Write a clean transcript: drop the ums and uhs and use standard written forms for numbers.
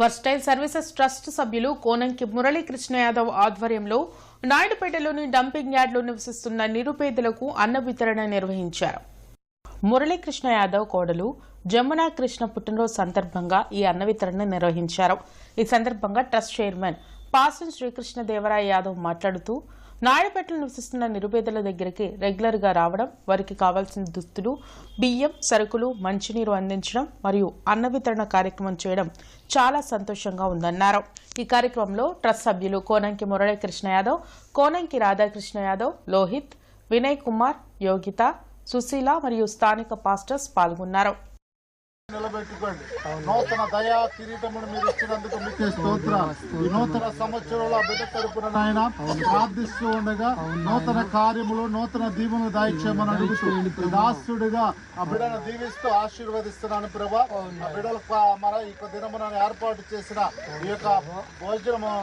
Versatile services trust సభ్యులు కోనంకి మురళీకృష్ణ యాదవ్ ఆధ్వర్యంలో నాయుడుపేటలోని dumping యార్డ్లో నివసిస్తున్న నిరుపేదలకు అన్న వితరణ నిర్వహించారు. మురళీకృష్ణ యాదవ్ కోడలు జమునా కృష్ణ పుట్టినరోజు సందర్భంగా ఈ అన్న వితరణ నిర్వహించారు. ఈ సందర్భంగా ట్రస్ట్ చైర్మన్ పాసం శ్రీకృష్ణదేవరాయ యాదవ్ మాట్లాడుతూ నాయుడుపేటలో నివసిస్తున్న నిరుపేదల దగ్గరికి రెగ్యులర్ గా రావడం, వారికి కావాల్సిన దుస్తులు, బియ్యం, సరుకులు, మంచినీరు అందించడం మరియు అన్న వితరణ కార్యక్రమం చేయడం చాలా సంతోషంగా ఉందన్నారు. ఈ కార్యక్రమంలో ట్రస్ట్ సభ్యులు కోనంకి మురళీకృష్ణ యాదవ్, కోనంకి రాధాకృష్ణ యాదవ్, లోహిత్, వినయ్ కుమార్, యోగిత, సుశీల మరియు స్థానిక పాస్టర్స్ పాల్గొన్నారు. నిలబెట్టుకోండి. నూతన దయా కిరీటమును మీరు ఇచ్చినందుకు మీకే స్తోత్రాలు. ఈ నూతన సంవత్సరంలో బిడ్డ తరపున నాయన ప్రార్థిస్తూ ఉండగా నూతన కార్యములు, నూతన దీవును దాయిచ్చేమని అడుగుతూ దాసుడిగా ఆ బిడ్డను దీవిస్తూ ఆశీర్వదిస్తున్నాను ప్రభా. ఆ బిడ్డలకు మన ఈ దినమున ఏర్పాటు చేసిన ఈ యొక్క భోజనము